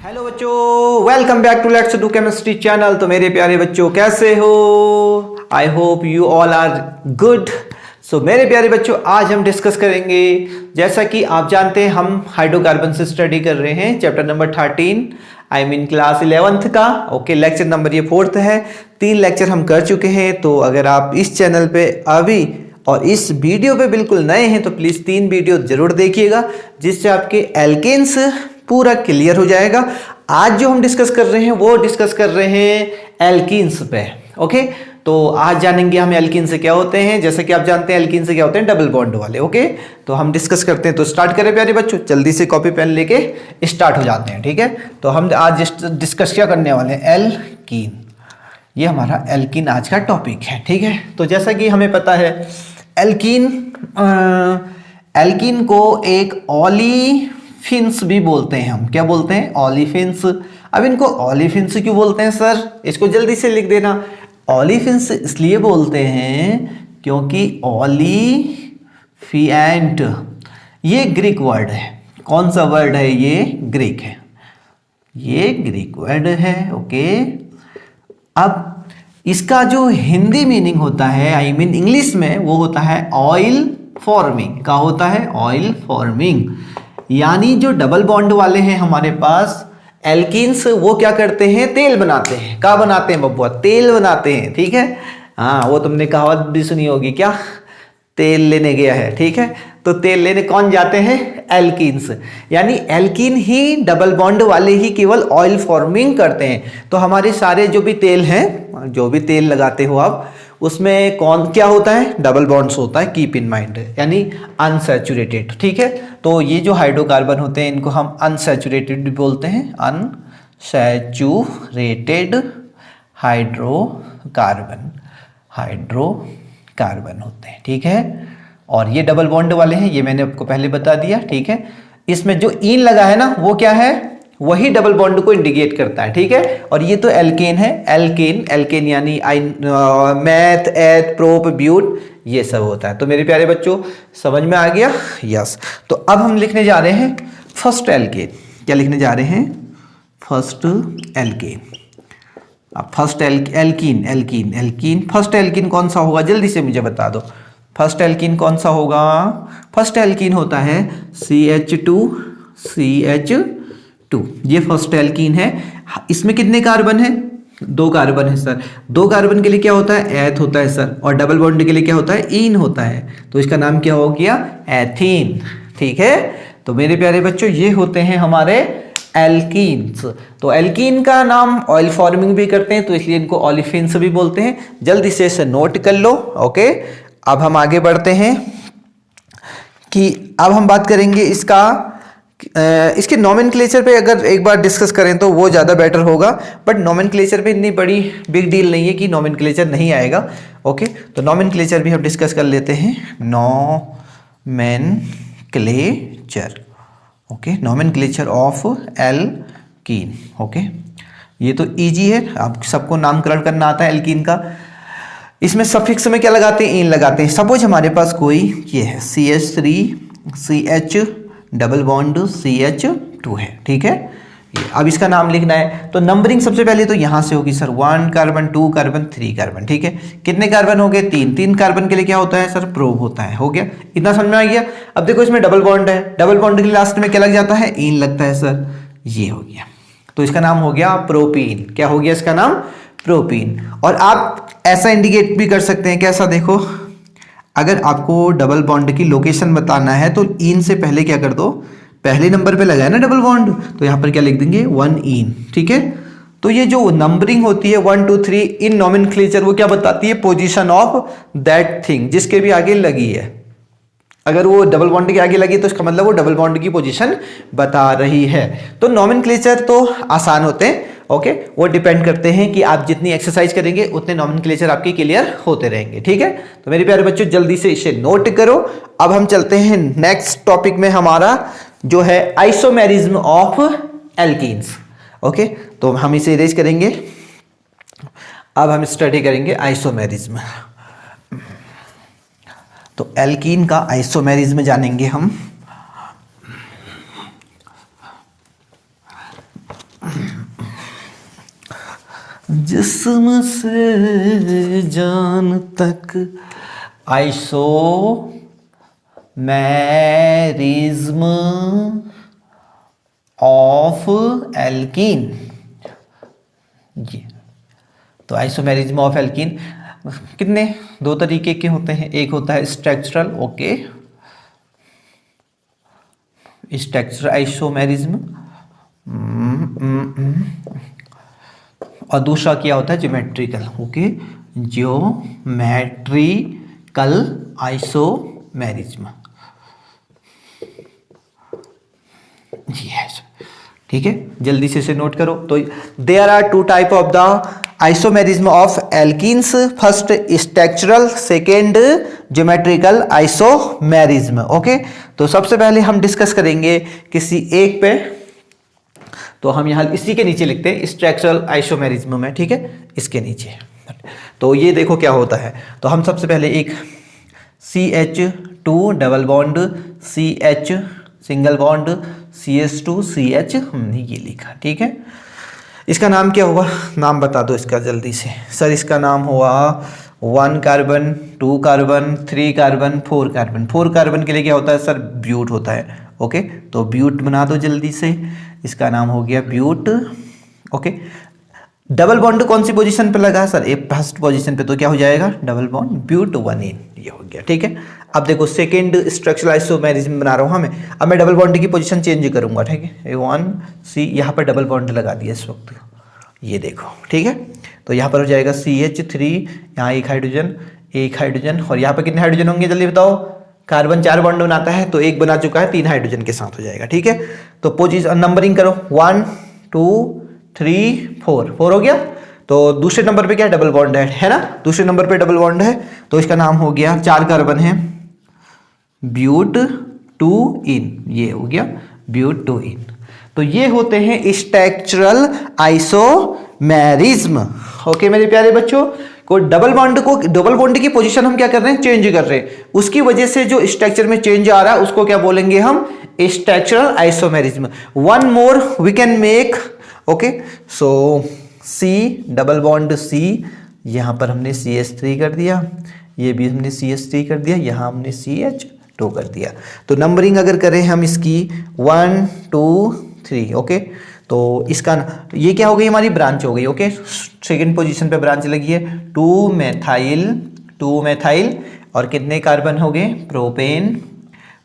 Hello बच्चों, welcome back to let's do chemistry channel. तो मेरे प्यारे बच्चों कैसे हो? I hope you all are good. So मेरे प्यारे बच्चों, आज हम डिस्कस करेंगे, जैसा कि आप जानते हैं हम हाइड्रोकार्बन से स्टडी कर रहे हैं chapter number 13, I mean class 11th का। ओके, लेक्चर नंबर ये 4th है। 3 लेक्चर हम कर चुके हैं। तो अगर आप इस चैनल पे अभी और इस वीडियो पे बिल्कुल नए हैं तो प्लीज़ 3 वीडियो जरूर देखिएगा, जिससे आपके एल्केन्स पूरा क्लियर हो जाएगा। आज जो हम डिस्कस कर रहे हैं वो डिस्कस कर रहे हैं एल्कीन्स पे। ओके, तो आज जानेंगे हम एल्कीन से क्या होते हैं। जैसे कि आप जानते हैं एल्कीन से क्या होते हैं, डबल बॉन्ड वाले। ओके, तो हम डिस्कस करते हैं। तो स्टार्ट करें प्यारे बच्चों, जल्दी से कॉपी पेन लेके स्टार्ट हो जाते हैं। ठीक है, तो हम आज डिस्कस क्या करने वाले हैं, एल्कीन। ये हमारा एल्कीन आज का टॉपिक है। ठीक है, तो जैसा कि हमें पता है एल्कीन को एक ऑलिफिन्स भी बोलते हैं। हम क्या बोलते हैं, ऑलिफिन्स। अब इनको ऑलिफिन्स क्यों बोलते हैं सर, इसको जल्दी से लिख देना। ऑलिफिन्स इसलिए बोलते हैं क्योंकि ऑलिफिएंट ये ग्रीक वर्ड है। कौन सा वर्ड है, ये ग्रीक है, ये ग्रीक वर्ड है। ओके, अब इसका जो हिंदी मीनिंग होता है, आई मीन इंग्लिश में, वो होता है ऑयल फॉर्मिंग। का होता है ऑयल फॉर्मिंग। यानी जो डबल बॉन्ड वाले हैं हमारे पास एल्कीन्स, वो क्या करते हैं, तेल बनाते हैं। क्या बनाते हैं बब्बुआ, तेल बनाते हैं। ठीक है, हाँ, वो तुमने कहावत भी सुनी होगी, क्या, तेल लेने गया है। ठीक है, तो तेल लेने कौन जाते हैं, एल्कीन्स। यानी एल्कीन ही डबल बॉन्ड वाले ही केवल ऑयल फॉर्मिंग करते हैं। तो हमारे सारे जो भी तेल हैं, जो भी तेल लगाते हो आप, उसमें कौन क्या होता है, डबल बॉन्ड्स होता है। कीप इन माइंड, यानी अनसैचुरेटेड। ठीक है, तो ये जो हाइड्रोकार्बन होते हैं इनको हम अनसैचुरेटेड भी बोलते हैं। अनसैचुरेटेड हाइड्रोकार्बन, हाइड्रोकार्बन होते हैं। ठीक है, और ये डबल बॉन्ड वाले हैं, ये मैंने आपको पहले बता दिया। ठीक है, इसमें जो ईन लगा है ना, वो क्या है, वही डबल बॉन्ड को इंडिकेट करता है। ठीक है, और ये तो एल्केन है। एल्केन, एल्केन यानी मैथ, एथ, प्रोप, ब्यूट, ये सब होता है। तो मेरे प्यारे बच्चों समझ में आ गया, यस। तो अब हम लिखने जा रहे हैं फर्स्ट एल्केन। क्या लिखने जा रहे हैं, फर्स्ट एल्केन। अब first alkene, alkene, alkene, first alkene कौन सा होगा, जल्दी से मुझे बता दो। फर्स्ट एल्कीन कौन सा होगा, फर्स्ट एल्कीन होता है CH2। ये फर्स्ट एल्कीन है। इसमें कितने कार्बन है, 2 कार्बन है सर। 2 कार्बन के लिए क्या होता है, एथ होता है सर, और डबल बॉन्ड के लिए क्या होता है, ईन होता है। तो इसका नाम क्या हो गया, एथीन। ठीक है, तो मेरे प्यारे बच्चों ये होते हैं हमारे एल्कीन्स। तो एल्कीन का नाम ऑयल फॉर्मिंग भी करते हैं, तो इसलिए इनको ऑलिफिन्स भी बोलते हैं। जल्दी से इसे नोट कर लो। ओके, अब हम आगे बढ़ते हैं कि अब हम बात करेंगे इसके नोमेनक्लेचर पे। अगर एक बार डिस्कस करें तो वो ज़्यादा बेटर होगा, बट नोमेनक्लेचर पे इतनी बड़ी बिग डील नहीं है कि नोमेनक्लेचर नहीं आएगा। ओके, तो नोमेनक्लेचर भी हम डिस्कस कर लेते हैं। Nomenclature, okay, nomenclature of alkene. Okay, ये तो इजी है, आप सबको नामकरण करना आता है एल्कीन का। इसमें सफिक्स में क्या लगाते हैं, इन लगाते हैं। सपोज हमारे पास कोई ये है CH3CH डबल बॉन्ड CH2 है। ठीक है, अब इसका नाम लिखना है, तो नंबरिंग सबसे पहले तो यहां से होगी सर, 1 कार्बन, 2 कार्बन, 3 कार्बन। ठीक है, कितने कार्बन हो गए, 3 कार्बन के लिए क्या होता है सर, प्रोप होता है। हो गया, इतना समझ में आ गया। अब देखो इसमें डबल बॉन्ड है, डबल बॉन्ड के लास्ट में क्या लग जाता है, इन लगता है सर, ये हो गया। तो इसका नाम हो गया प्रोपीन। क्या हो गया इसका नाम, प्रोपीन। और आप ऐसा इंडिकेट भी कर सकते हैं, कैसा, देखो, अगर आपको डबल बॉन्ड की लोकेशन बताना है तो इन से पहले क्या कर दो, पहले नंबर पे लगा है ना डबल बॉन्ड, तो यहां पर क्या लिख देंगे, 1 इन। ठीक है, तो ये जो नंबरिंग होती है 1 2 3 इन नोमेनक्लेचर, वो क्या बताती है, पोजीशन ऑफ दैट थिंग जिसके भी आगे लगी है। अगर वो डबल बॉन्ड के आगे लगी तो इसका मतलब वो डबल बॉन्ड की पोजीशन बता रही है। तो नोमेनक्लेचर तो आसान होते हैं। ओके, वो डिपेंड करते हैं कि आप जितनी एक्सरसाइज करेंगे उतने नोमेनक्लेचर आपके क्लियर होते रहेंगे। ठीक है, तो मेरे प्यारे बच्चों जल्दी से इसे नोट करो। अब हम चलते हैं नेक्स्ट टॉपिक में, हमारा जो है आइसोमेरिज्म ऑफ एल्कीन्स। ओके, तो हम इसे इरेज करेंगे। अब हम स्टडी करेंगे आइसोमेरिज्म। तो एल्कीन का आइसोमेरिज्म जानेंगे हम। जिस्म से जान तक आइसोमेरिज्म ऑफ एल्कीन। ये तो आइसोमेरिज्म ऑफ एल्कीन कितने दो तरीके के होते हैं, एक होता है स्ट्रक्चरल, ओके, स्ट्रक्चरल आइसोमेरिज्म, और दूसरा क्या होता है geometrical, okay, geometrical isomerism. Yes, ठीक है, जल्दी से इसे नोट करो। तो there are two type of the isomerism of alkenes, first structural, second geometrical isomerism, okay. तो सबसे पहले हम डिस्कस करेंगे किसी एक पे, तो हम यहाँ इसी के नीचे लिखते हैं स्ट्रक्चरल आइसोमेरिज्म में, ठीक है, इसके नीचे। तो ये देखो क्या होता है, तो हम सबसे पहले एक CH2 double bond, CH single bond, CH2 CH हमने ये लिखा, ठीक है। इसका नाम क्या हुआ, नाम बता दो इसका जल्दी से। सर इसका नाम हुआ 1 carbon, 2 carbon, 3 carbon, 4 carbon. 4 carbon के लिए क्या होता है सर, ब्यूट होता है, ओके। तो ब्यूट बना दो जल्दी से, इसका नाम हो गया ब्यूट, ओके। डबल बॉन्ड कौन सी पोजीशन पे लगा है सर, ए फर्स्ट पोजीशन पे, तो क्या हो जाएगा डबल बॉन्ड ब्यूट 1N, ये हो गया, ठीक है। अब देखो सेकेंड स्ट्रक्चरल आइसोमेरिज्म बना रहा हूँ हमें, अब मैं डबल बॉन्ड की पोजीशन चेंज करूंगा, ठीक है। 1C यहाँ पर डबल बॉन्ड लगा दिया इस वक्त, ये देखो, ठीक है। तो यहाँ पर हो जाएगा CH3, यहाँ एक हाइड्रोजन, और यहाँ पर कितने हाइड्रोजन होंगे जल्दी बताओ। कार्बन 4 बॉन्ड बनाता है, तो एक बना चुका है, 3 हाइड्रोजन के साथ हो जाएगा, ठीक है। तो पोजीशन नंबरिंग करो, 1 2 3 4 हो गया। तो दूसरे नंबर पे क्या डबल बॉन्ड है ना, दूसरे नंबर पे डबल बॉन्ड है, तो इसका नाम हो गया, 4 कार्बन है, ब्यूट 2N, ये हो गया ब्यूट 2N। तो ये होते हैं स्ट्रक्चरल आइसोमेरिज्म, ओके मेरे प्यारे बच्चों। को डबल बॉन्ड की पोजीशन हम क्या कर रहे हैं, चेंज कर रहे हैं, उसकी वजह से जो स्ट्रक्चर में चेंज आ रहा है उसको क्या बोलेंगे हम, structural isomerism. One more we can make, okay. So C double bond C, यहाँ पर हमने CH3 कर दिया, ये भी हमने CH3 कर दिया, यहाँ हमने CH2 कर दिया। तो नंबरिंग अगर करें हम इसकी 1 2 3, ओके। तो इसका ये क्या हो गई, हमारी ब्रांच हो गई, ओके। सेकंड पोजीशन पे ब्रांच लगी है, 2 मेथाइल, और कितने कार्बन हो गए, प्रोपेन,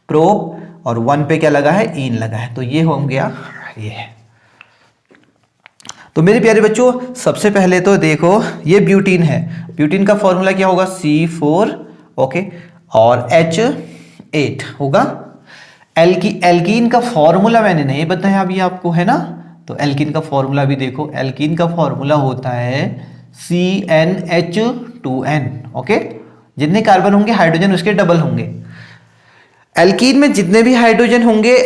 प्रोप, और 1 पे क्या लगा है, ईन लगा है, तो ये हो गया ये है। तो मेरे प्यारे बच्चों सबसे पहले तो देखो ये ब्यूटीन है, ब्यूटीन का फॉर्मूला क्या होगा, C4, ओके, और H8 होगा। एल्कीन का फॉर्मूला मैंने नहीं बताया अभी आपको, है ना। तो एल्कीन का फॉर्मूला भी देखो, एल्कीन का फॉर्मूला होता है CnH2n, ओके। जितने कार्बन होंगे हाइड्रोजन उसके डबल होंगे। एल्कीन में जितने भी हाइड्रोजन होंगे,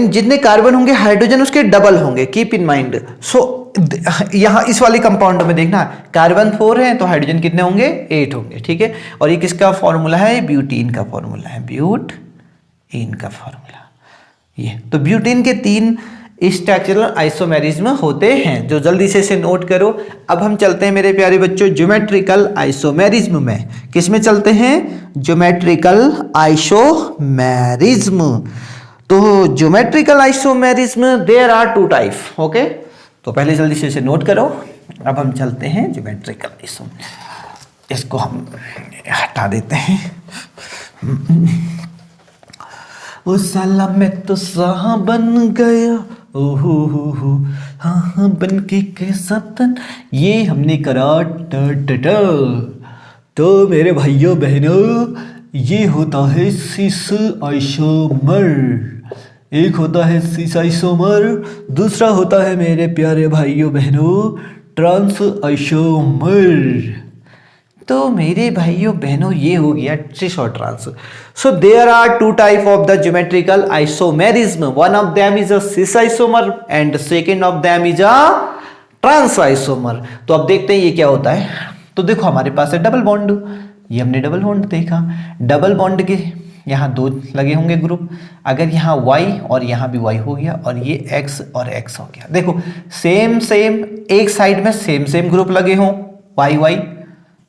जितने कार्बन होंगे हाइड्रोजन उसके डबल होंगे, कीप इन माइंड। सो यहाँ इस वाले कंपाउंड में देखना, कार्बन 4 है तो हाइड्रोजन कितने होंगे, 8 होंगे, ठीक है। और ये किसका फॉर्मूला है, ब्यूटीन का फॉर्मूला है, ब्यूटीन का फॉर्मूला ये। तो ब्यूटीन के 3 स्ट्रक्चरल आइसोमेरिज्म होते हैं, जो जल्दी से इसे नोट करो। अब हम चलते हैं मेरे प्यारे बच्चों ज्योमेट्रिकल आइसोमेरिज्म में। किस में चलते हैं, ज्योमेट्रिकल आइसोमेरिज्म। तो geometrical isomerism there are 2 type, okay. तो पहले जल्दी से इसे नोट करो। अब हम चलते हैं ज्योमेट्रिकल आइसोमेरिज्म, इसको हम हटा देते हैं। ओ साला मैं तो साहा बन गया, ओहो हो, हाँ बन के कैसा तन, ये हमने करा ट। तो मेरे भाइयों बहनों ये होता है सिस आइसोमर, एक होता है सिस आइसोमर, दूसरा होता है मेरे प्यारे भाइयों बहनों ट्रांस आइसोमर। तो मेरे भाइयों बहनों ये हो गया ट्रिस और trans. So there are 2 type of the geometrical isomerism, one of them is a cis isomer and second of them is a trans isomer. तो अब देखते हैं ये क्या होता है। तो देखो हमारे पास है डबल बॉन्ड, ये हमने डबल बॉन्ड देखा, डबल बॉन्ड के यहाँ 2 लगे होंगे ग्रुप, अगर यहाँ y और यहाँ भी y हो गया और ये x और x हो गया। देखो सेम सेम एक साइड में सेम सेम ग्रुप लगे हों y y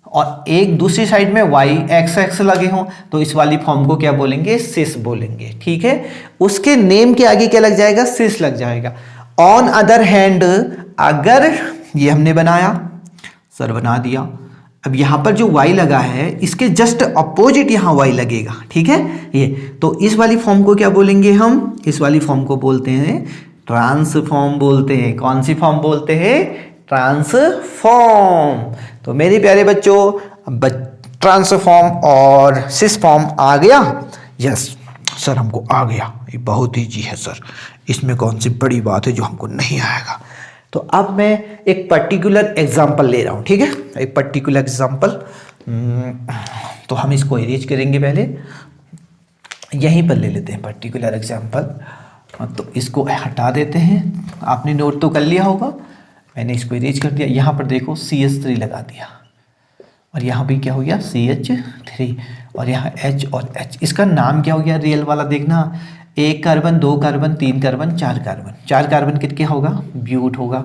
और एक दूसरी साइड में y x x लगे हों, तो इस वाली फॉर्म को क्या बोलेंगे, सिस बोलेंगे। ठीक है, उसके नेम के आगे क्या लग जाएगा, सिस लग जाएगा। ऑन अदर हैंड, अगर ये हमने बनाया, सर बना दिया, अब यहां पर जो y लगा है इसके जस्ट अपोजिट यहां y लगेगा। ठीक है, ये तो इस वाली फॉर्म को क्या बोलेंगे हम, इस वाली फॉर्म को बोलते हैं ट्रांसफॉर्म बोलते हैं। कौन सी फॉर्म बोलते हैं, ट्रांसफॉर्म। तो मेरे प्यारे बच्चों ट्रांसफॉर्म और सिस फॉर्म आ गया, यस सर हमको आ गया, ये बहुत ईजी है सर, इसमें कौन सी बड़ी बात है जो हमको नहीं आएगा। तो अब मैं एक पर्टिकुलर एग्जांपल ले रहा हूं, ठीक है, एक पर्टिकुलर एग्जांपल। तो हम इसको इरेज करेंगे, पहले यहीं पर ले लेते हैं पर्टिकुलर एग्जांपल। तो इसको हटा देते हैं, आपने नोट तो कर लिया होगा, मैंने इसको इरेज कर दिया। यहाँ पर देखो CH3 लगा दिया और यहाँ भी क्या हो गया CH3 और यहाँ H और H। इसका नाम क्या हो गया रियल वाला, देखना 1 carbon 2 carbon 3 carbon 4 carbon, 4 carbon कितने होगा, ब्यूट होगा।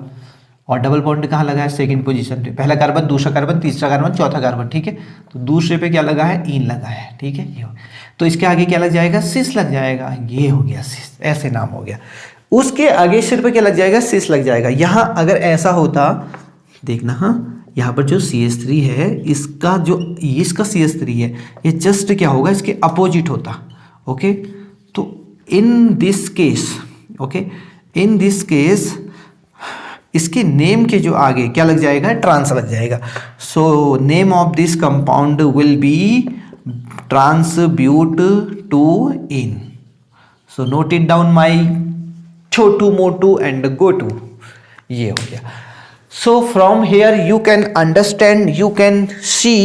और डबल बॉन्ड कहाँ लगा है, सेकंड पोजीशन पे, पहला कार्बन दूसरा कार्बन तीसरा कार्बन चौथा कार्बन। ठीक है, तो दूसरे पे क्या लगा है, ईन लगा है। ठीक है, ये तो इसके आगे क्या लग जाएगा, सिस लग जाएगा, ये हो गया सिस, ऐसे नाम हो गया। उसके आगे सिर पे क्या लग जाएगा, सिस लग जाएगा। यहाँ अगर ऐसा होता, देखना, हाँ यहाँ पर जो CH3 है इसका जो इसका CH3 है ये जस्ट क्या होगा, इसके अपोजिट होता। ओके, तो in this case, okay in this case इसके नेम के जो आगे क्या लग जाएगा, ट्रांस लग जाएगा। So name of this compound will be trans but two ene. So note it down my Chhotu Motu and Gotu, ये हो गया। So from here you can understand, you can see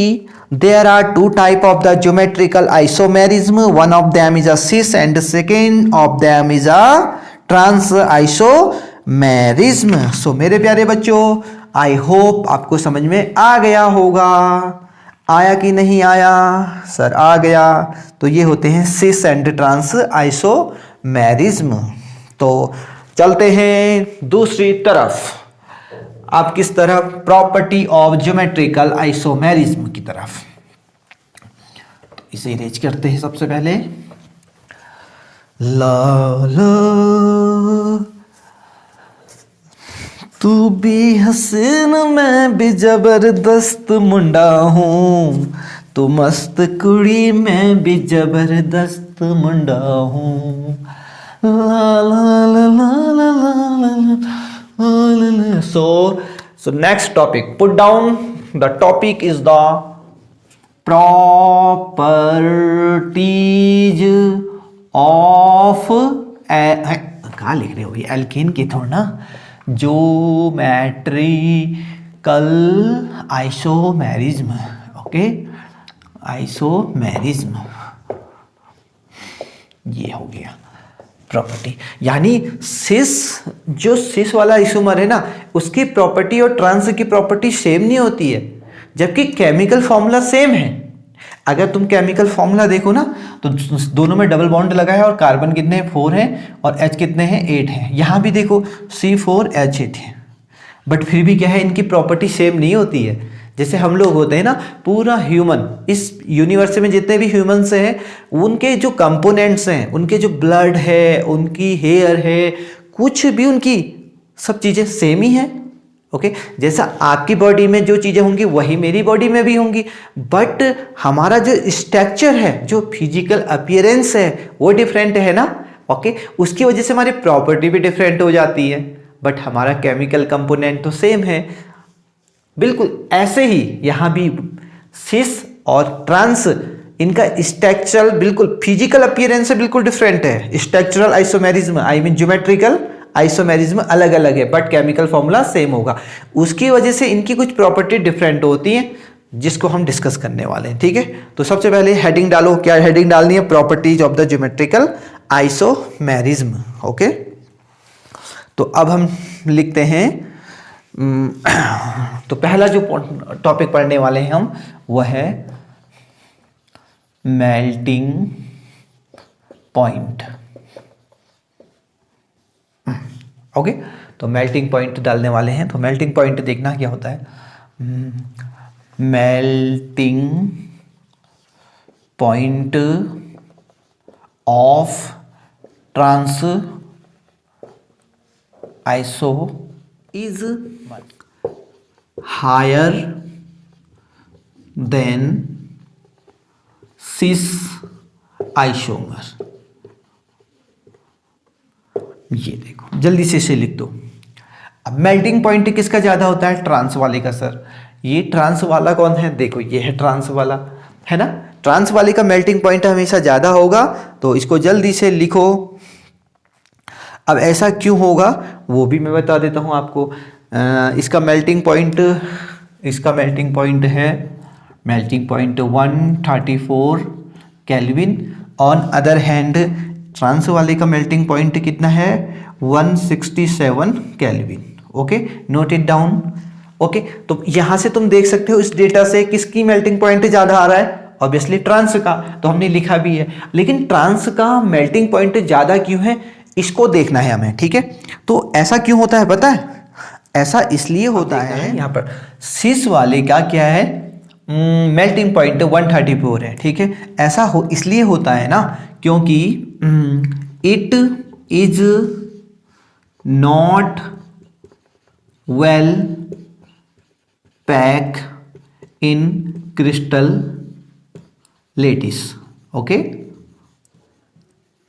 there are two type of the geometrical isomerism, one of them is a cis and second of them is a trans isomerism. So मेरे प्यारे बच्चों, I hope आपको समझ में आ गया होगा। आया कि नहीं आया, सर आ गया। तो ये होते हैं cis and trans isomerism। तो चलते हैं दूसरी तरफ, आप किस तरफ, प्रॉपर्टी ऑफ ज्योमेट्रिकल आइसोमेरिज्म की तरफ। तो इसे इरेज करते हैं सबसे पहले। ला ला तू भी हसीन मैं भी जबरदस्त मुंडा हूं, तू मस्त कुड़ी मैं भी जबरदस्त मुंडा हूं। ला ला ला ला ला ला ला। So next topic, put down the topic is the properties of कहाँ लिख रहे हो ये, एल्केन की थोड़ा ना, ज्योमेट्रिकल आइसोमेरिज्म। ओके, आइसोमेरिज्म ये हो गया प्रॉपर्टी। यानी सिस, जो सिस वाला आइसोमर है ना, उसकी प्रॉपर्टी और ट्रांस की प्रॉपर्टी सेम नहीं होती है, जबकि केमिकल फॉर्मूला सेम है। अगर तुम केमिकल फॉर्मूला देखो ना, तो दोनों में डबल बॉन्ड लगा है और कार्बन कितने हैं 4 हैं और H कितने हैं 8 हैं। यहाँ भी देखो C4H8 है, बट फिर भी क्या है, इनकी प्रॉपर्टी सेम नहीं होती है। जैसे हम लोग होते हैं ना, पूरा ह्यूमन, इस यूनिवर्स में जितने भी ह्यूमंस हैं उनके जो कंपोनेंट्स हैं, उनके जो ब्लड है, उनकी हेयर है, कुछ भी उनकी सब चीज़ें सेम ही हैं। ओके, जैसा आपकी बॉडी में जो चीज़ें होंगी वही मेरी बॉडी में भी होंगी, बट हमारा जो स्ट्रक्चर है, जो फिजिकल अपीयरेंस है वो डिफरेंट है ना। ओके, उसकी वजह से हमारी प्रॉपर्टी भी डिफरेंट हो जाती है, बट हमारा केमिकल कंपोनेंट तो सेम है। बिल्कुल ऐसे ही यहाँ भी सिस और ट्रांस, इनका स्ट्रक्चरल बिल्कुल फिजिकल अपीयरेंस से बिल्कुल डिफरेंट है। Structural isomerism, I mean geometrical isomerism अलग अलग है, बट केमिकल फॉर्मूला सेम होगा। उसकी वजह से इनकी कुछ प्रॉपर्टी डिफरेंट होती हैं, जिसको हम डिस्कस करने वाले हैं। ठीक है, तो सबसे पहले हेडिंग डालो, क्या हेडिंग डालनी है, properties of the geometrical isomerism. Okay, तो अब हम लिखते हैं, तो पहला जो टॉपिक पढ़ने वाले हैं हम, वह है मेल्टिंग पॉइंट। ओके, तो मेल्टिंग पॉइंट डालने वाले हैं। तो मेल्टिंग पॉइंट देखना क्या होता है। Melting point of trans iso is higher than cis isomer. ये देखो, जल्दी से इसे लिख दो। अब मेल्टिंग पॉइंट किसका ज्यादा होता है? ट्रांस वाले का। सर ये ट्रांस वाला कौन है? देखो ये है ट्रांस वाला, है ना। ट्रांस वाले का मेल्टिंग पॉइंट हमेशा ज्यादा होगा, तो इसको जल्दी से लिखो। अब ऐसा क्यों होगा वो भी मैं बता देता हूं आपको। इसका मेल्टिंग पॉइंट है melting point 134 kelvin. On other hand trans वाले का मेल्टिंग पॉइंट कितना है? 167 kelvin. Okay, note it down. Okay, तो यहां से तुम देख सकते हो इस डेटा से किसकी मेल्टिंग पॉइंट ज्यादा आ रहा है। ऑब्वियसली ट्रांस का, तो हमने लिखा भी है। लेकिन ट्रांस का मेल्टिंग पॉइंट ज्यादा क्यों है, इसको देखना है हमें, ठीक है। तो ऐसा क्यों होता है पता है? ऐसा इसलिए होता है, यहाँ पर सिस वाले का क्या है, मेल्टिंग पॉइंट 134 है, ठीक है। ऐसा इसलिए होता है ना क्योंकि it is not well pack in crystal lettuce. Okay,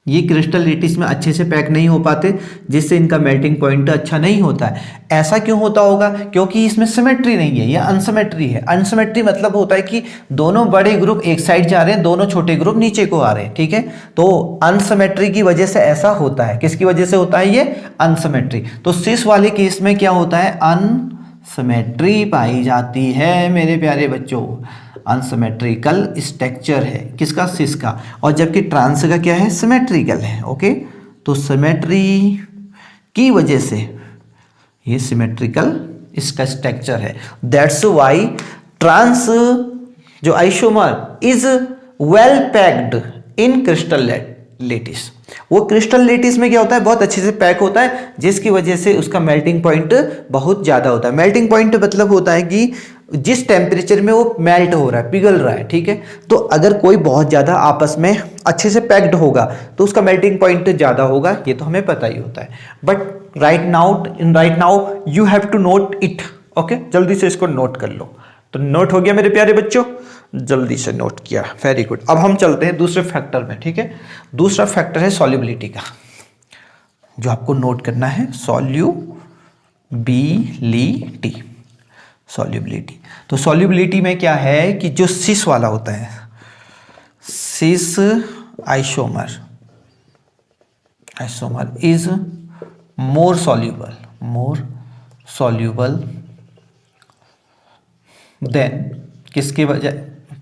ये क्रिस्टल लेटिस में अच्छे से पैक नहीं हो पाते, जिससे इनका मेल्टिंग पॉइंट अच्छा नहीं होता है। ऐसा क्यों होता होगा? क्योंकि इसमें सिमेट्री नहीं है, ये अनसिमेट्री है। अनसिमेट्री मतलब होता है कि दोनों बड़े ग्रुप एक साइड जा रहे हैं, दोनों छोटे ग्रुप नीचे को आ रहे हैं, ठीक है। तो अनसिमेट्री की वजह से ऐसा होता है। किसकी वजह से होता है ये? अनसिमेट्री। तो सिस वाले केस में क्या होता है? अनसिमेट्री पाई जाती है मेरे प्यारे बच्चों। अनसिमेट्रिकल स्ट्रक्चर है किसका? सिस का। और जबकि ट्रांस का क्या है? सिमेट्रिकल है। ओके, तो सिमेट्री की वजह से ये सिमेट्रिकल इसका स्ट्रक्चर है। दैट्स व्हाई ट्रांस जो isomer is well packed in crystal lettuce. वो क्रिस्टल लेटिस में क्या होता है? बहुत अच्छे से पैक होता है, जिसकी वजह से उसका मेल्टिंग पॉइंट बहुत ज्यादा होता है। मेल्टिंग पॉइंट मतलब होता है कि जिस टेम्परेचर में वो मेल्ट हो रहा है, पिघल रहा है, ठीक है। तो अगर कोई बहुत ज्यादा आपस में अच्छे से पैक्ड होगा तो उसका मेल्टिंग पॉइंट ज्यादा होगा, ये तो हमें पता ही होता है। But right now you have to note it. Okay, जल्दी से इसको नोट कर लो। तो नोट हो गया मेरे प्यारे बच्चों? जल्दी से नोट किया, वेरी गुड। अब हम चलते हैं दूसरे फैक्टर में, ठीक है। दूसरा फैक्टर है सॉल्युबिलिटी का, जो आपको नोट करना है। सॉल्युबिलिटी। तो सॉल्युबिलिटी में क्या है कि जो सिस वाला होता है, cis isomer is more soluble than किसके बजाय?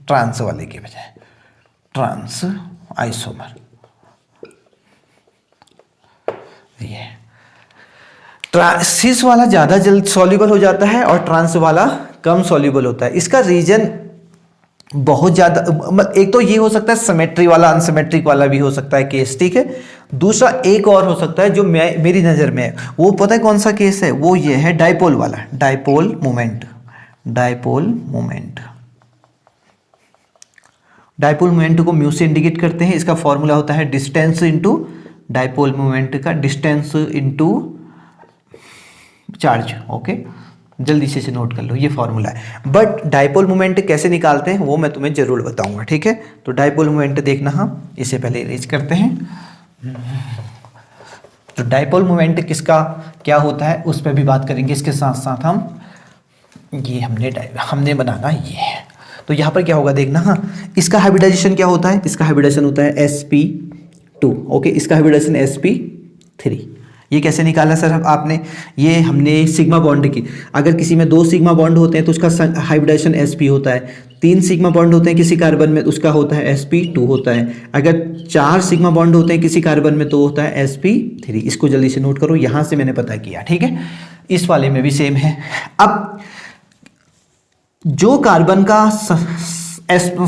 ट्रांस वाले के बजाय, ट्रांस आइसोमर। ये सिस वाला ज्यादा जल्द सॉल्युबल हो जाता है और ट्रांस वाला कम सॉल्युबल होता है। इसका रीजन बहुत ज्यादा, एक तो ये हो सकता है सिमेट्री वाला, अनसिमेट्रिक वाला भी हो सकता है केस, ठीक है। दूसरा एक और हो सकता है जो मेरी नजर में है, वो पता है कौन सा केस है? वो ये है डाइपोल वाला, डाइपोल मोमेंट। डाइपोल मोमेंट को म्यू से इंडिकेट करते हैं। इसका फॉर्मूला होता है डिस्टेंस इनटू डाइपोल मोमेंट का डिस्टेंस इनटू चार्ज। ओके, जल्दी से इसे नोट कर लो, ये फॉर्मूला है। बट डाइपोल मोमेंट कैसे निकालते हैं वो मैं तुम्हें जरूर बताऊंगा, ठीक है। तो डाइपोल मोमेंट देखना, हम इसे पहले इरेज करते हैं। तो डाइपोल मोमेंट किसका क्या होता है उस पर भी बात करेंगे। इसके साथ साथ हम ये हमने बनाना ये है। तो यहाँ पर क्या होगा देखना। हाँ, इसका हाइब्रिडाइजेशन क्या होता है? इसका हाइब्रिडाइजेशन होता है sp2। ओके, इसका हाइब्रिडाइजेशन sp3। ये कैसे निकाला सर आपने? ये हमने सिग्मा बॉन्ड की, अगर किसी में 2 सिग्मा बॉन्ड होते हैं तो उसका हाइब्रिडाइजेशन sp होता है। 3 सिग्मा बॉन्ड होते हैं किसी कार्बन में, उसका होता है sp2 होता है। अगर 4 सिग्मा बॉन्ड होते हैं किसी कार्बन में तो होता है sp3। इसको जल्दी से नोट करो, यहां से मैंने पता किया, ठीक है। इस वाले में भी सेम है। अब जो कार्बन का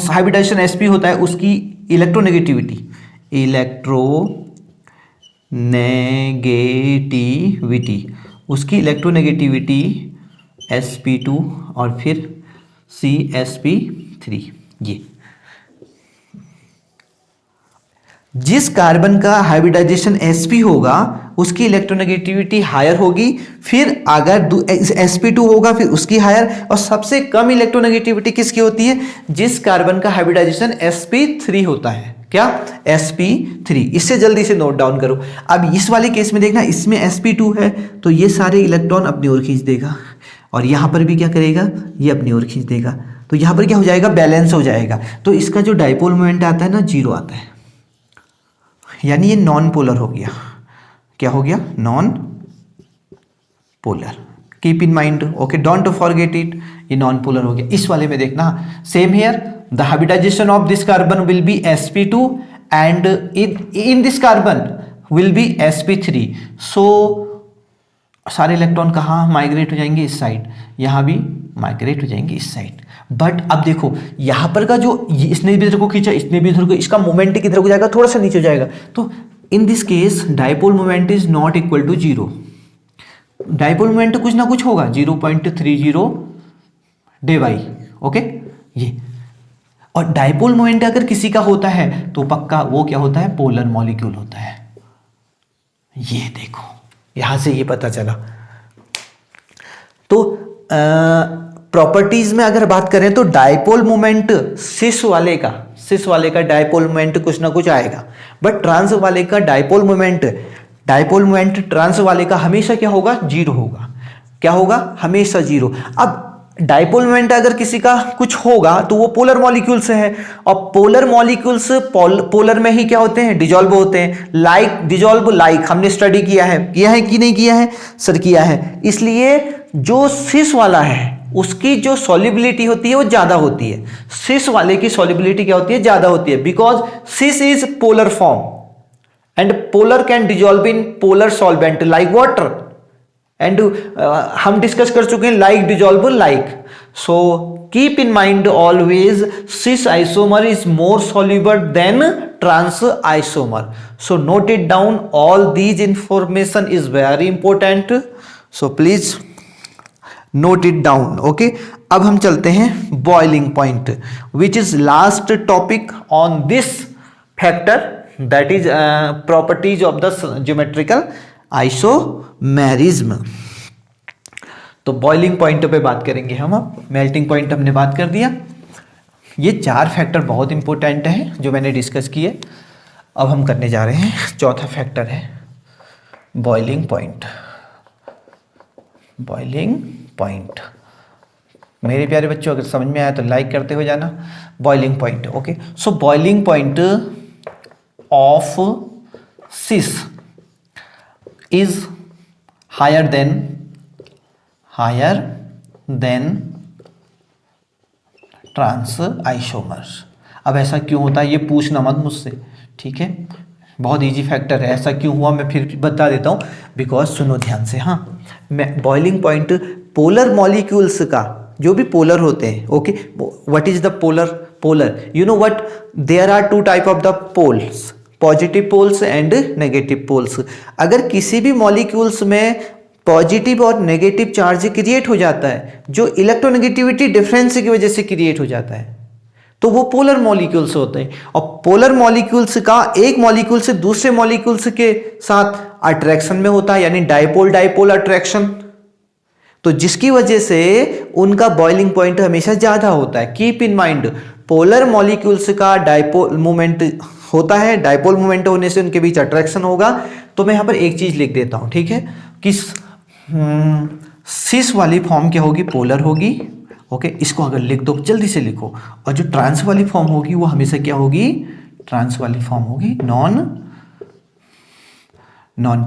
हाइब्रिडाइजेशन sp होता है उसकी इलेक्ट्रोनेगेटिविटी इलेक्ट्रोनेगेटिविटी, उसकी इलेक्ट्रोनेगेटिविटी sp2 और फिर CsP3। ये जिस कार्बन का हाइब्रिडाइजेशन sp होगा उसकी इलेक्ट्रोनेगेटिविटी हायर होगी, फिर अगर sp2 होगा फिर उसकी हायर, और सबसे कम इलेक्ट्रोनेगेटिविटी किसकी होती है? जिस कार्बन का हाइब्रिडाइजेशन sp3 होता है। क्या? sp3। इससे जल्दी से नोट डाउन करो। अब इस वाले केस में देखना, इसमें sp2 है तो ये सारे इलेक्ट्रॉन अपनी ओर खींच देगा, और यहां पर भी क्या करेगा? ये अपनी ओर खींच देगा, तो यहां पर क्या हो जाएगा? बैलेंस हो जाएगा। तो इसका जो डाइपोल मोमेंट आता है ना, 0 आता है, यानी ये नॉन पोलर हो गया। क्या हो गया? Non polar. Keep in mind, okay, don't forget it, ये नॉन पोलर हो गया। इस वाले में देखना, same here, the hybridization of this carbon will be sp2 and in this carbon will be sp3। So सारे इलेक्ट्रॉन कहाँ माइग्रेट हो जाएंगे? इस साइड, यहां भी माइग्रेट हो जाएंगे इस साइड। बट अब देखो यहां पर का जो इसने भी इधर को खींचा, इसने भी इधर को, इसका मोमेंट किधर को जाएगा? थोड़ा सा नीचे हो जाएगा। तो in this case dipole moment is not equal to 0। Dipole moment कुछ ना कुछ होगा, 0.30 dy, ओके। ये और डाइपोल मोमेंट अगर किसी का होता है तो पक्का वो क्या होता है? पोलर मॉलिक्यूल होता है। ये देखो यहां से ये पता चला। तो प्रॉपर्टीज में अगर बात करें तो डाइपोल मोमेंट सिस वाले का डाइपोल मोमेंट कुछ ना कुछ आएगा, बट ट्रांस वाले का डाइपोल मोमेंट ट्रांस वाले का हमेशा क्या होगा? 0 होगा। क्या होगा? हमेशा 0। अब डाइपोल मोमेंट अगर किसी का कुछ होगा तो वो पोलर मॉलिक्यूल से है, और पोलर मॉलिक्यूल्स पोलर में ही क्या होते हैं? डिजॉल्व होते हैं। डिजॉल्व लाइक हमने स्टडी किया है कि नहीं किया है? सर किया है। इसलिए जो सिस वाला है उसकी जो सॉल्युबिलिटी होती है वो ज्यादा होती है। सिस वाले की सॉल्युबिलिटी क्या होती है? ज्यादा होती है, because cis is polar form and polar can dissolve in polar solvent like water, and हम डिस्कस कर चुके हैं like dissolve like. So keep in mind always cis isomer is more soluble than trans isomer. So note it down, all these information is very important, so please note it down, okay. अब हम चलते हैं boiling point, which is last topic on this factor, that is properties of the geometrical isomerism. तो boiling point पे बात करेंगे हम। अब मेल्टिंग पॉइंट हमने बात कर दिया। ये 4 फैक्टर बहुत इंपॉर्टेंट हैं जो मैंने डिस्कस किए। अब हम करने जा रहे हैं चौथा फैक्टर है बॉइलिंग पॉइंट। बॉइलिंग पॉइंट मेरे प्यारे बच्चों, अगर समझ में आया तो लाइक करते हो जाना। Boiling point, okay. So boiling point of cis is higher than trans isomers। अब ऐसा क्यों होता है ये पूछना मत मुझसे, ठीक है? बहुत इजी फैक्टर है। ऐसा क्यों हुआ मैं फिर बता देता हूँ, बिकॉज सुनो ध्यान से। हाँ, मैं बॉइलिंग पॉइंट पोलर मॉलिक्यूल्स का, जो भी पोलर होते हैं, okay. What is the polar you know what, there are 2 type of the poles, positive poles and negative poles. अगर किसी भी मॉलिक्यूल्स में पॉजिटिव और नेगेटिव चार्ज क्रिएट हो जाता है, जो इलेक्ट्रोनेगेटिविटी डिफरेंस की वजह से क्रिएट हो जाता है, तो वो पोलर मॉलिक्यूल्स होते हैं। और पोलर मॉलिक्यूल्स का एक मॉलिक्यूल से दूसरे मॉलिक्यूल्स के साथ अट्रैक्शन में होता है, यानी डाइपोल डाइपोल अट्रैक्शन, तो जिसकी वजह से उनका बॉइलिंग पॉइंट हमेशा ज्यादा होता है। Keep in mind, polar molecules का डाइपोल मूवमेंट होता है, डाइपोल मूवमेंट होने से उनके बीच अट्रैक्शन होगा। तो मैं यहां पर एक चीज लिख देता हूं, ठीक है, कि सिस वाली फॉर्म क्या होगी? पोलर होगी, ओके। इसको अगर लिख दो, जल्दी से लिखो। और जो ट्रांस वाली फॉर्म होगी वो हमेशा क्या होगी? ट्रांस वाली फॉर्म होगी नॉन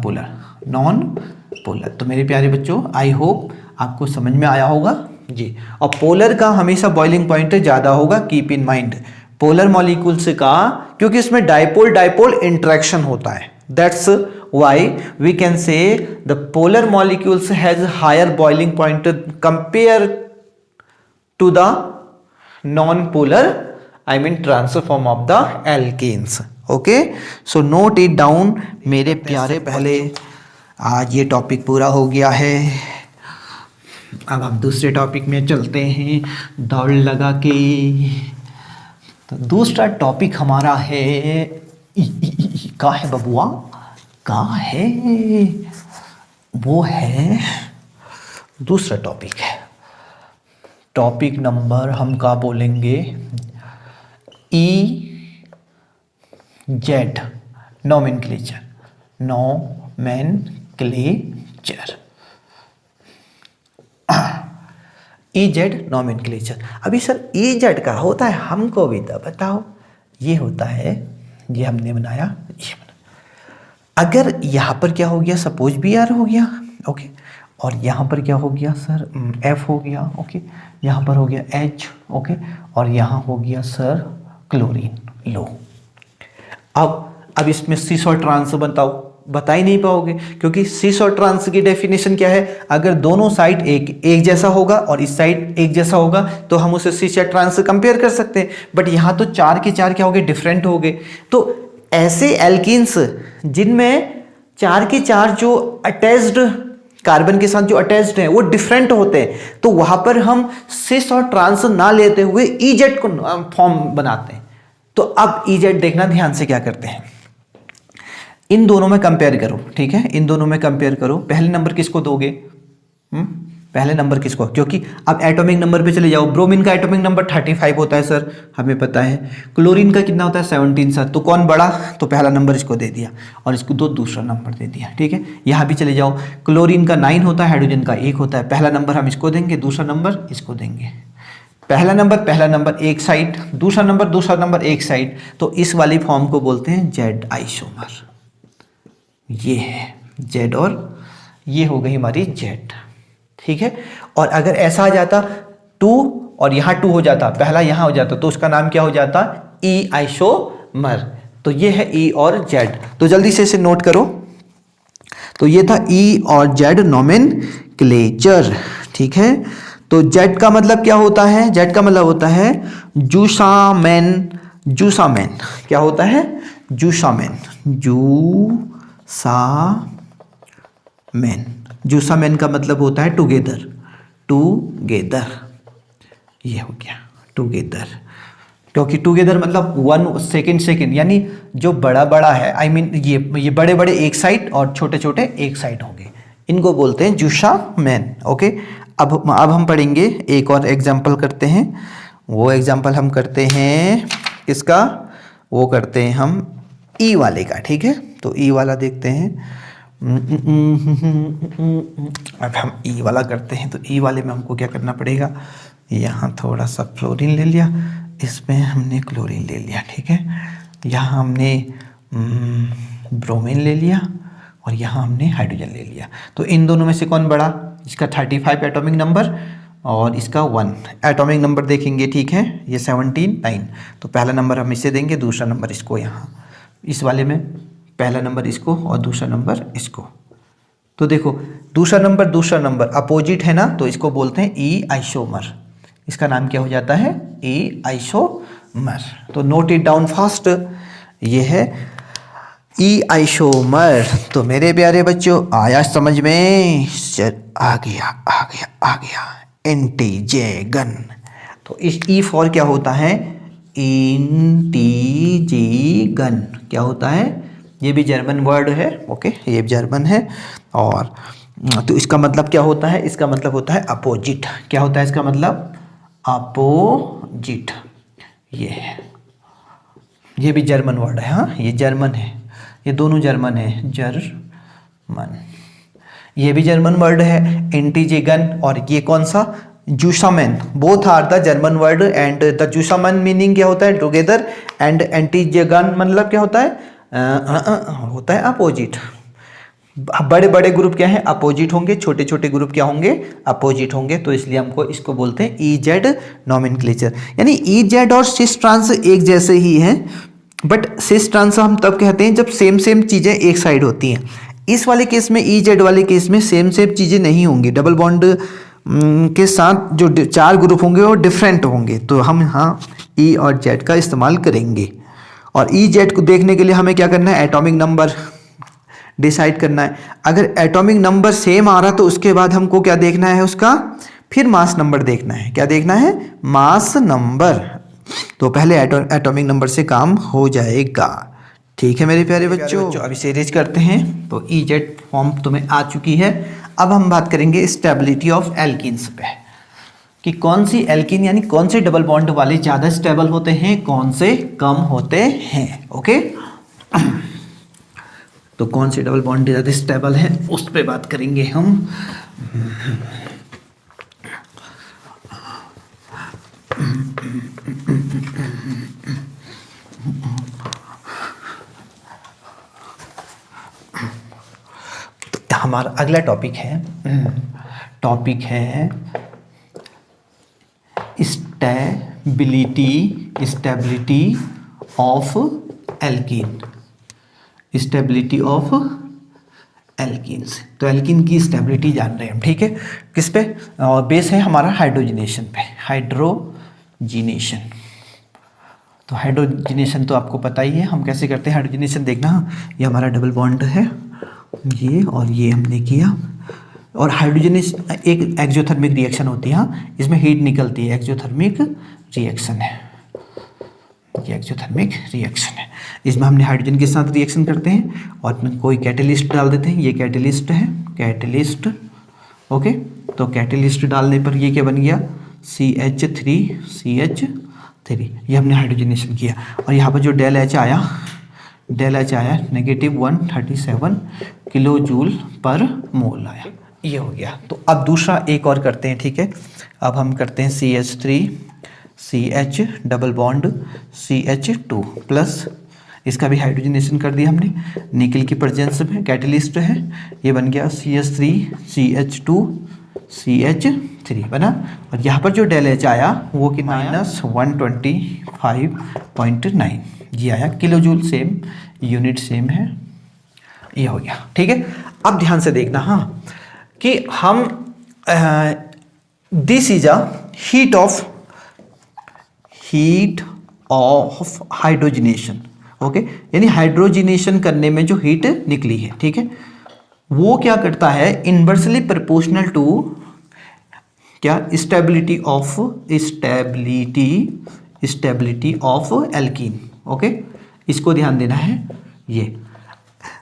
पोलर। तो मेरे प्यारे बच्चों, आई होप आपको समझ में आया होगा जी। और पोलर का हमेशा बॉइलिंग पॉइंट ज्यादा होगा, keep in mind. Polar molecules का, क्योंकि इसमें डाइपोल डाइपोल इंटरेक्शन होता है, that's why we can say the polar molecules has higher boiling point compare to the non polar, I mean transfer form of the alkanes। Okay, so note it down मेरे प्यारे। पहले आज ये topic पूरा हो गया है, अब हम दूसरे टॉपिक में चलते हैं दौड़ लगा के। तो दूसरा टॉपिक हमारा है का है बबुआ, का है वो है दूसरा टॉपिक है। टॉपिक नंबर हम का बोलेंगे Z, nomenclature, nomenclature, Z nomenclature. अभी सर जेड का होता है, हमको भी तो बताओ। ये होता है, ये हमने बनाया, ये बना। अगर यहाँ पर क्या हो गया, सपोज बी आर हो गया, ओके, और यहाँ पर क्या हो गया सर, एफ हो गया, ओके, यहाँ पर हो गया एच, ओके, और यहाँ हो गया सर क्लोरीन, लो। अब इसमें सिस और ट्रांस बता ही नहीं पाओगे, क्योंकि सिस और ट्रांस की डेफिनेशन क्या है, अगर दोनों साइड एक जैसा होगा और इस साइड एक जैसा होगा तो हम उसे सिस या ट्रांस से कंपेयर कर सकते हैं। बट यहाँ तो 4 के 4 क्या हो गए, डिफरेंट हो गए। तो ऐसे एल्कीन्स जिनमें 4 के 4 जो अटैच्ड कार्बन के साथ जो अटैच्ड हैं वो डिफरेंट होते हैं, तो वहां पर हम सिस और ट्रांस ना लेते हुए जेड को फॉर्म बनाते हैं। तो अब जेड देखना ध्यान से क्या करते हैं, इन दोनों में कंपेयर करो, ठीक है, इन दोनों में कंपेयर करो। पहले नंबर किसको दोगे, पहले नंबर किसको, क्योंकि अब एटॉमिक नंबर पे चले जाओ। ब्रोमीन का एटॉमिक नंबर 35 होता है सर, हमें पता है। क्लोरीन का कितना होता है, 17 सर। तो कौन बड़ा, तो पहला नंबर इसको दे दिया और इसको दूसरा नंबर दे दिया, ठीक है। यहाँ भी चले जाओ, क्लोरीन का 9 होता है, हाइड्रोजन का 1 होता है। पहला नंबर हम इसको देंगे, दूसरा नंबर इसको देंगे। पहला नंबर एक साइड, दूसरा नंबर एक साइड। तो इस वाली फॉर्म को बोलते हैं जेड आइसोमर। ये है जेड और ये हो गई हमारी जेड, ठीक है। और अगर ऐसा आ जाता 2 और यहाँ 2 हो जाता, पहला यहाँ हो जाता, तो उसका नाम क्या हो जाता, ई आइसोमर। तो ये है ई और जेड। तो जल्दी से इसे नोट करो। तो ये था ई और जेड नोमेनक्लेचर, ठीक है। तो जेड का मतलब क्या होता है, जेड का मतलब होता है जूसामेन। जूसामेन क्या होता है, जूसामेन, जूसामेन। जूसामेन का मतलब होता है टुगेदर, टुगेदर, ये हो गया टुगेदर। क्योंकि टुगेदर मतलब 1 सेकेंड, यानी जो बड़ा बड़ा है, आई मीन ये बड़े बड़े एक साइड और छोटे छोटे एक साइड होंगे, इनको बोलते हैं जूसामेन, ओके। अब हम पढ़ेंगे, एक और एग्जाम्पल करते हैं। वो एग्जाम्पल हम करते हैं किसका, वो करते हैं हम ई वाले का, ठीक है। तो ई वाला देखते हैं। अब हम ई वाला करते हैं। तो ई वाले में हमको क्या करना पड़ेगा, यहाँ थोड़ा सा फ्लोरीन ले लिया, इसमें हमने क्लोरीन ले लिया, ठीक है। यहाँ हमने ब्रोमीन ले लिया और यहाँ हमने हाइड्रोजन ले लिया। तो इन दोनों में से कौन बड़ा, इसका 35 एटॉमिक नंबर और इसका 1 एटॉमिक नंबर देखेंगे, ठीक है। ये 17, 9। तो पहला नंबर हम इसे देंगे, दूसरा नंबर इसको, यहाँ इस वाले में पहला नंबर इसको और दूसरा नंबर इसको। तो देखो दूसरा नंबर अपोजिट है ना, तो इसको बोलते हैं ई आइसोमर। इसका नाम क्या हो जाता है, ई आइसोमर। तो नोट इट डाउन फास्ट, ये है ई आइसोमर। तो मेरे प्यारे बच्चों आया समझ में, आ गया एंटीजेगन। तो इस ई फॉर क्या होता है, इंटीजेगन क्या होता है, ये भी जर्मन वर्ड है, ओके, ये जर्मन है। और तो इसका मतलब क्या होता है, इसका मतलब होता है अपोजिट। क्या होता है इसका मतलब, अपोजिट। ये है, ये भी जर्मन वर्ड है, हाँ ये जर्मन है, ये दोनों जर्मन है, जर्मन। ये भी जर्मन वर्ड है एंटीजेगन, और ये कौन सा, जूसामेन। Both are the German word and the जूसामेन मीनिंग क्या होता है, टुगेदर, एंड एंटीजेगन मतलब क्या होता है, होता है अपोजिट। बड़े बड़े ग्रुप क्या है, अपोजिट होंगे, छोटे छोटे ग्रुप क्या होंगे, अपोजिट होंगे। तो इसलिए हमको इसको बोलते हैं ई जेड नोमेनक्लेचर। यानी ई जेड और सिस ट्रांस एक जैसे ही हैं, बट सिस ट्रांस हम तब कहते हैं जब सेम चीज़ें एक साइड होती हैं। इस वाले केस में, ई जेड वाले केस में सेम चीज़ें नहीं होंगी, डबल बॉन्ड के साथ जो 4 ग्रुप होंगे वो डिफरेंट होंगे। तो हम यहाँ ई और जेड का इस्तेमाल करेंगे, और ई जेड को देखने के लिए हमें क्या करना है, एटॉमिक नंबर डिसाइड करना है। अगर एटॉमिक नंबर सेम आ रहा तो उसके बाद हमको क्या देखना है, उसका फिर मास नंबर देखना है। क्या देखना है, मास नंबर। तो पहले एटॉमिक नंबर से काम हो जाएगा। ठीक है मेरे प्यारे बच्चों, अब इसे अरेंज करते हैं। तो ई जेड फॉर्म तुम्हें आ चुकी है। अब हम बात करेंगे स्टेबिलिटी ऑफ एल्कीन्स पे, कि कौन सी एल्कीन यानी कौन से डबल बॉन्ड वाले ज़्यादा स्टेबल होते हैं, कौन से कम होते हैं। ओके, तो कौन से डबल बॉन्ड ज़्यादा स्टेबल है उस पर बात करेंगे हम। तो हमारा अगला टॉपिक है stability of alkene. Stability of alkenes. तो एल्कीन की स्टेबिलिटी जान रहे हैं हम, ठीक है। किस पे बेस है हमारा, हाइड्रोजिनेशन पे, हाइड्रोजिनेशन। तो हाइड्रोजिनेशन तो आपको पता ही है हम कैसे करते हैं हाइड्रोजिनेशन। देखना, ये हमारा डबल बॉन्ड है, ये और ये हमने किया। और हाइड्रोजनेशन एक एक्सोथर्मिक रिएक्शन होती है। हाँ, इसमें हीट निकलती है, एक्सोथर्मिक रिएक्शन है, ये एक्सोथर्मिक रिएक्शन है। इसमें हमने हाइड्रोजन के साथ रिएक्शन करते हैं और कोई कैटेलिस्ट डाल देते हैं। ये कैटेलिस्ट है, कैटेलिस्ट। ओके, तो कैटेलिस्ट डालने पर ये क्या बन गया, CH3। ये हमने हाइड्रोजनेशन किया। और यहाँ पर जो डेल एच आया -137 किलो जूल पर मोल आया, ये हो गया। तो अब दूसरा एक और करते हैं, ठीक है। अब हम करते हैं CH3CH double bond CH2 plus, इसका भी हाइड्रोजनेशन कर दिया हमने निकल की प्रेजेंस में, कैटलिस्ट है। ये बन गया CH3CH2CH3 बना। और यहाँ पर जो डेल एच आया वो कितना आया, -125.9 ये आया kilo joule, same unit same है, ये हो गया। ठीक है, अब ध्यान से देखना हाँ, कि हम this is a heat of hydrogenation. Okay, यानी हाइड्रोजनेशन करने में जो हीट निकली है, ठीक है, वो क्या करता है, इनवर्सली प्रोपोर्शनल टू क्या, स्टेबिलिटी ऑफ एल्कीन। ओके, इसको ध्यान देना है। ये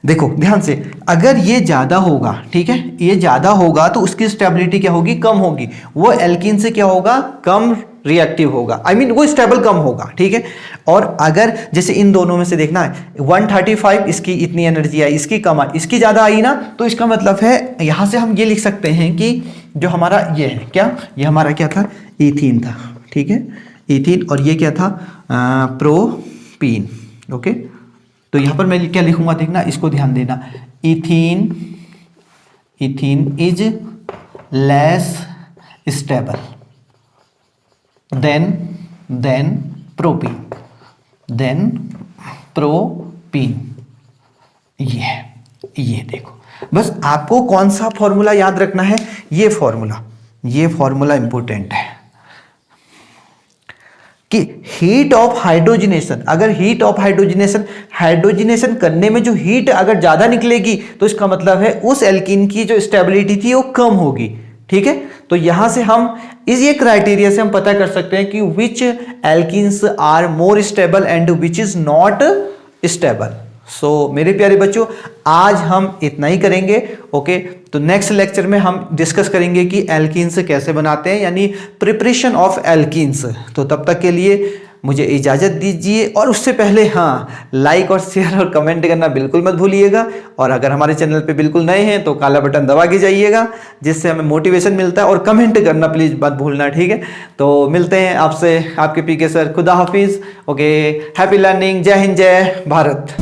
देखो ध्यान से, अगर ये ज्यादा होगा, ठीक है, ये ज्यादा होगा तो उसकी स्टेबिलिटी क्या होगी, कम होगी। वो एल्कीन से क्या होगा, कम रिएक्टिव होगा, वो स्टेबल कम होगा, ठीक है। और अगर जैसे इन दोनों में से देखना है, 135 इसकी इतनी एनर्जी आई, इसकी कम आई, इसकी ज्यादा आई ना, तो इसका मतलब है यहां से हम ये लिख सकते हैं कि जो हमारा ये है क्या, ये हमारा क्या था, इथीन था, ठीक है, इथीन। और ये क्या था, प्रोपीन। ओके, तो यहां पर मैं क्या लिखूंगा, देखना, इसको ध्यान देना, ethene is less stable then propene, ये देखो, बस आपको कौन सा फॉर्मूला याद रखना है, ये फॉर्मूला इंपॉर्टेंट है कि हीट ऑफ हाइड्रोजनेशन, अगर हीट ऑफ हाइड्रोजनेशन करने में जो हीट अगर ज्यादा निकलेगी तो इसका मतलब है उस एल्कीन की जो स्टेबिलिटी थी वो कम होगी, ठीक है। तो यहां से हम इस ये क्राइटेरिया से हम पता कर सकते हैं कि which alkenes are more stable and which is not stable. So मेरे प्यारे बच्चों, आज हम इतना ही करेंगे। ओके, तो नेक्स्ट लेक्चर में हम डिस्कस करेंगे कि एल्कीन्स कैसे बनाते हैं, यानी प्रिपरेशन ऑफ एल्कीन्स। तो तब तक के लिए मुझे इजाज़त दीजिए, और उससे पहले हाँ, लाइक और शेयर और कमेंट करना बिल्कुल मत भूलिएगा। और अगर हमारे चैनल पे बिल्कुल नए हैं तो काला बटन दबा के जाइएगा, जिससे हमें मोटिवेशन मिलता है। और कमेंट करना प्लीज़ मत भूलना, ठीक है। तो मिलते हैं आपसे, आपके पीके सर। खुदा हाफिज़। Okay, happy learning. जय हिंद, जय भारत।